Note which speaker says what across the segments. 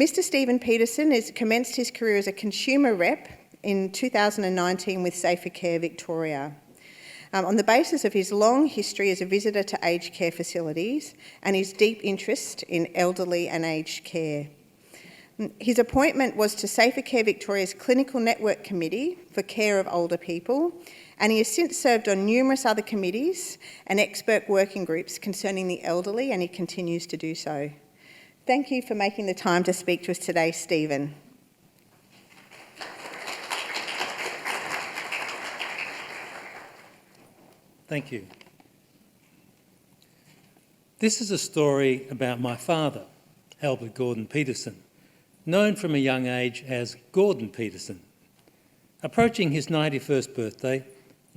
Speaker 1: Mr. Stephen Peterson has commenced his career as a consumer rep in 2019 with Safer Care Victoria. On the basis of his long history as a visitor to aged care facilities and his deep interest in elderly and aged care. His appointment was to Safer Care Victoria's Clinical Network Committee for Care of Older People, and he has since served on numerous other committees and expert working groups concerning the elderly, and he continues to do so. Thank you for making the time to speak to us today, Stephen.
Speaker 2: Thank you. This is a story about my father, Albert Gordon Peterson, known from a young age as Gordon Peterson. Approaching his 91st birthday,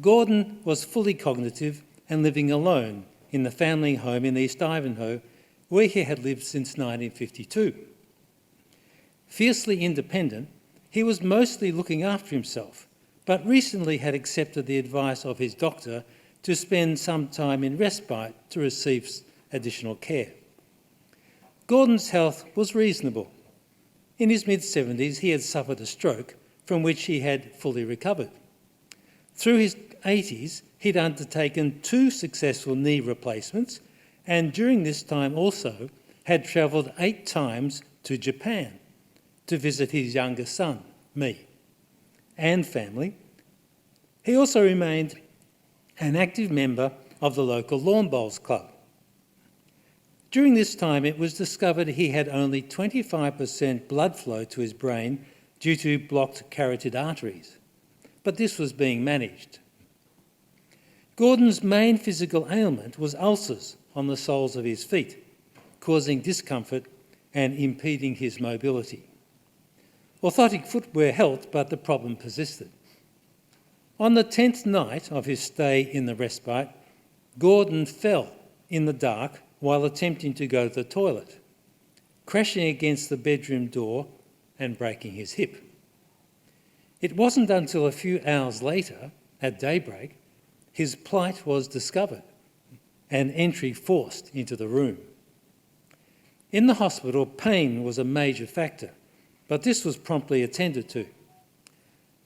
Speaker 2: Gordon was fully cognitive and living alone in the family home in East Ivanhoe, where he had lived since 1952. Fiercely independent, he was mostly looking after himself, but recently had accepted the advice of his doctor to spend some time in respite to receive additional care. Gordon's health was reasonable. In his mid-70s, he had suffered a stroke from which he had fully recovered. Through his 80s, he'd undertaken 2 successful knee replacements, and during this time also had travelled 8 times to Japan to visit his younger son, me, and family. He also remained an active member of the local lawn bowls club. During this time, it was discovered he had only 25% blood flow to his brain due to blocked carotid arteries, but this was being managed. Gordon's main physical ailment was ulcers on the soles of his feet, causing discomfort and impeding his mobility. Orthotic footwear helped, but the problem persisted. On the 10th night of his stay in the respite, Gordon fell in the dark while attempting to go to the toilet, crashing against the bedroom door and breaking his hip. It wasn't until a few hours later, at daybreak, his plight was discovered and entry forced into the room. In the hospital, pain was a major factor, but this was promptly attended to.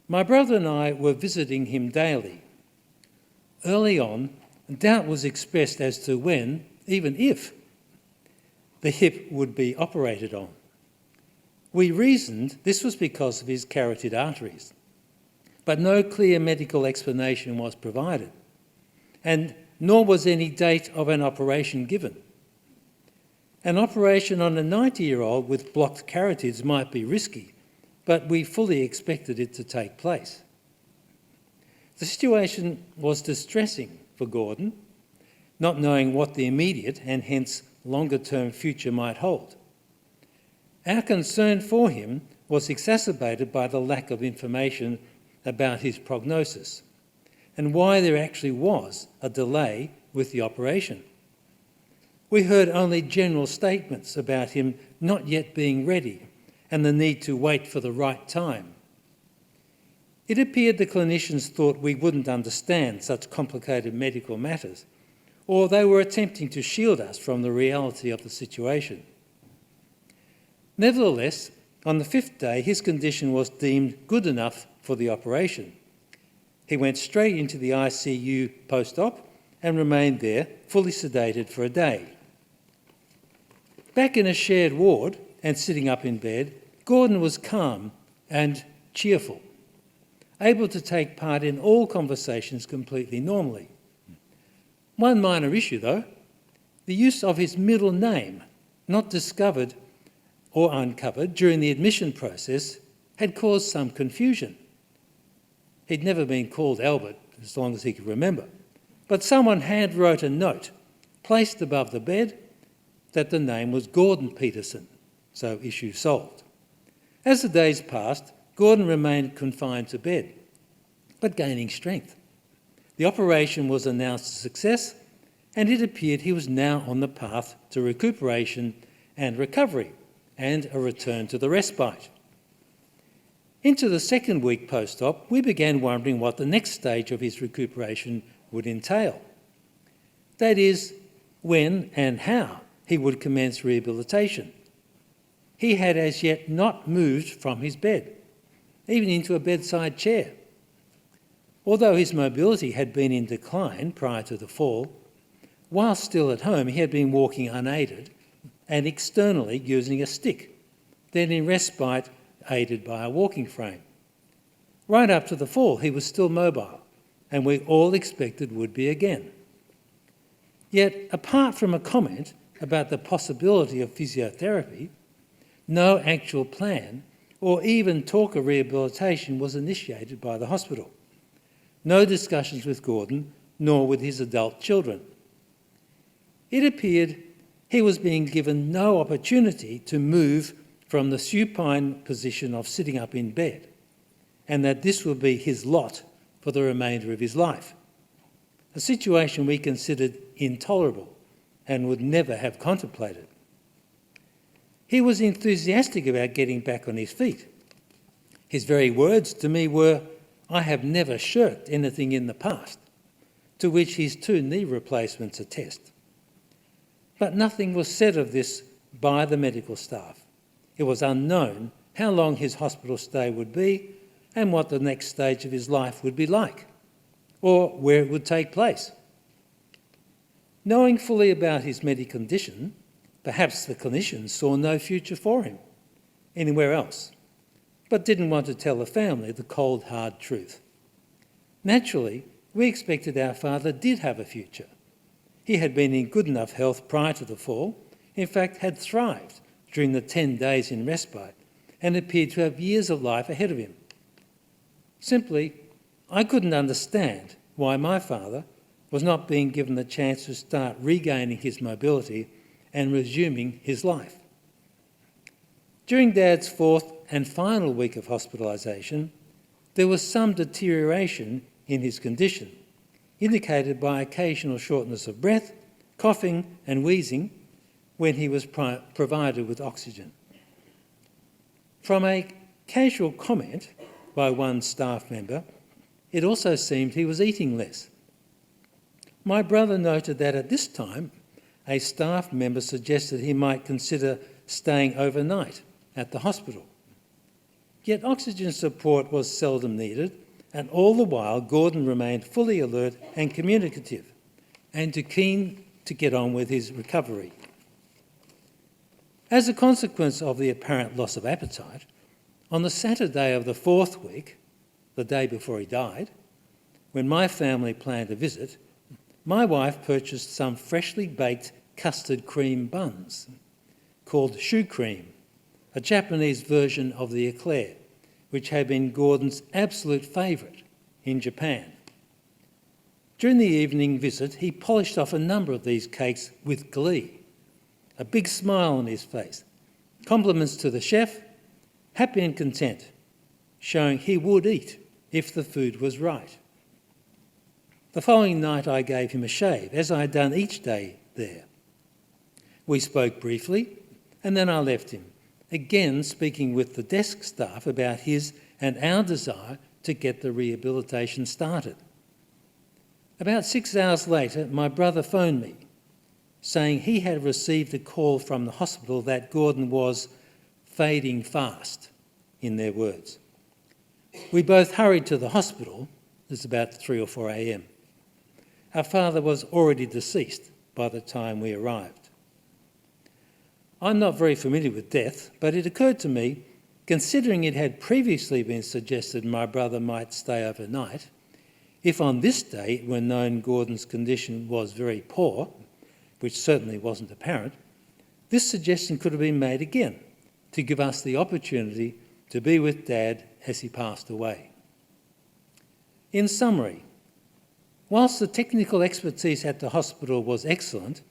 Speaker 2: My brother and I were visiting him daily. Early on, doubt was expressed as to when, even if, the hip would be operated on. We reasoned this was because of his carotid arteries, but no clear medical explanation was provided, and nor was any date of an operation given. An operation on a 90-year-old with blocked carotids might be risky, but we fully expected it to take place. The situation was distressing for Gordon, not knowing what the immediate and hence longer-term future might hold. Our concern for him was exacerbated by the lack of information about his prognosis and why there actually was a delay with the operation. We heard only general statements about him not yet being ready and the need to wait for the right time. It appeared the clinicians thought we wouldn't understand such complicated medical matters, or they were attempting to shield us from the reality of the situation. Nevertheless, on the 5th day, his condition was deemed good enough for the operation. He went straight into the ICU post-op and remained there, fully sedated for a day. Back in a shared ward and sitting up in bed, Gordon was calm and cheerful, able to take part in all conversations completely normally. One minor issue, though, the use of his middle name, not discovered or uncovered during the admission process, had caused some confusion. He'd never been called Albert as long as he could remember, but someone hand-wrote a note placed above the bed that the name was Gordon Peterson, so issue solved. As the days passed, Gordon remained confined to bed, but gaining strength. The operation was announced a success, and it appeared he was now on the path to recuperation and recovery, and a return to the respite. Into the 2nd week post-op, we began wondering what the next stage of his recuperation would entail. That is, when and how he would commence rehabilitation. he had as yet not moved from his bed, even into a bedside chair. Although his mobility had been in decline prior to the fall, while still at home he had been walking unaided and externally using a stick, then in respite aided by a walking frame. Right up to the fall he was still mobile, and we all expected would be again. Yet, apart from a comment about the possibility of physiotherapy, no actual plan or even talk of rehabilitation was initiated by the hospital. No discussions with Gordon, nor with his adult children. It appeared he was being given no opportunity to move from the supine position of sitting up in bed, and that this would be his lot for the remainder of his life, a situation we considered intolerable and would never have contemplated. He was enthusiastic about getting back on his feet. His very words to me were, "I have never shirked anything in the past," to which his 2 knee replacements attest. But nothing was said of this by the medical staff. It was unknown how long his hospital stay would be and what the next stage of his life would be like, or where it would take place. Knowing fully about his medical condition, perhaps the clinicians saw no future for him anywhere else, but didn't want to tell the family the cold, hard truth. Naturally, we expected our father did have a future. He had been in good enough health prior to the fall, in fact had thrived during the 10 days in respite, and appeared to have years of life ahead of him. Simply, I couldn't understand why my father was not being given the chance to start regaining his mobility and resuming his life. During Dad's 4th and final week of hospitalisation, there was some deterioration in his condition, indicated by occasional shortness of breath, coughing and wheezing when he was provided with oxygen. From a casual comment by one staff member, it also seemed he was eating less. My brother noted that at this time, a staff member suggested he might consider staying overnight at the hospital. Yet oxygen support was seldom needed, and all the while Gordon remained fully alert and communicative, and keen to get on with his recovery. As a consequence of the apparent loss of appetite, on the Saturday of the 4th week, the day before he died, when my family planned a visit, my wife purchased some freshly baked custard cream buns called choux cream, a Japanese version of the eclair, which had been Gordon's absolute favourite in Japan. During the evening visit, he polished off a number of these cakes with glee, a big smile on his face, compliments to the chef, happy and content, showing he would eat if the food was right. The following night I gave him a shave, as I had done each day there. We spoke briefly, and then I left him, again speaking with the desk staff about his and our desire to get the rehabilitation started. About 6 hours later, my brother phoned me, saying he had received a call from the hospital that Gordon was fading fast, in their words. We both hurried to the hospital. It was about 3 or 4 a.m. Our father was already deceased by the time we arrived. I'm not very familiar with death, but it occurred to me, considering it had previously been suggested my brother might stay overnight, if on this day it were known Gordon's condition was very poor, which certainly wasn't apparent, this suggestion could have been made again to give us the opportunity to be with Dad as he passed away. In summary, whilst the technical expertise at the hospital was excellent,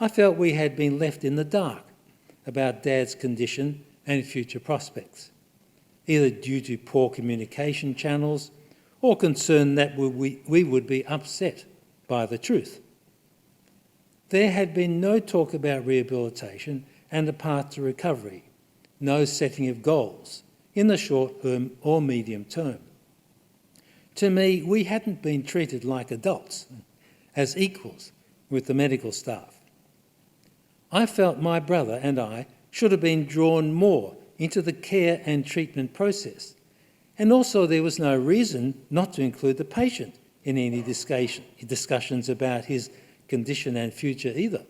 Speaker 2: I felt we had been left in the dark about Dad's condition and future prospects, either due to poor communication channels or concern that we would be upset by the truth. There had been no talk about rehabilitation and a path to recovery, no setting of goals in the short term or medium term. To me, we hadn't been treated like adults, as equals with the medical staff. I felt my brother and I should have been drawn more into the care and treatment process. And also there was no reason not to include the patient in any discussions about his condition and future either.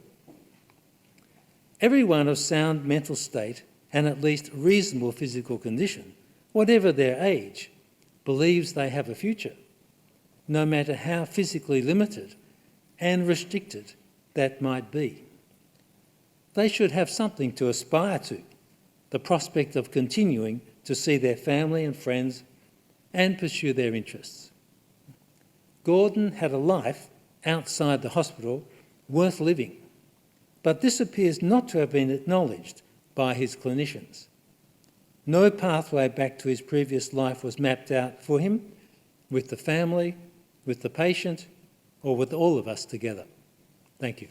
Speaker 2: Everyone of sound mental state and at least reasonable physical condition, whatever their age, believes they have a future, no matter how physically limited and restricted that might be. They should have something to aspire to, the prospect of continuing to see their family and friends and pursue their interests. Gordon had a life outside the hospital worth living, but this appears not to have been acknowledged by his clinicians. No pathway back to his previous life was mapped out for him, with the family, with the patient, or with all of us together. Thank you.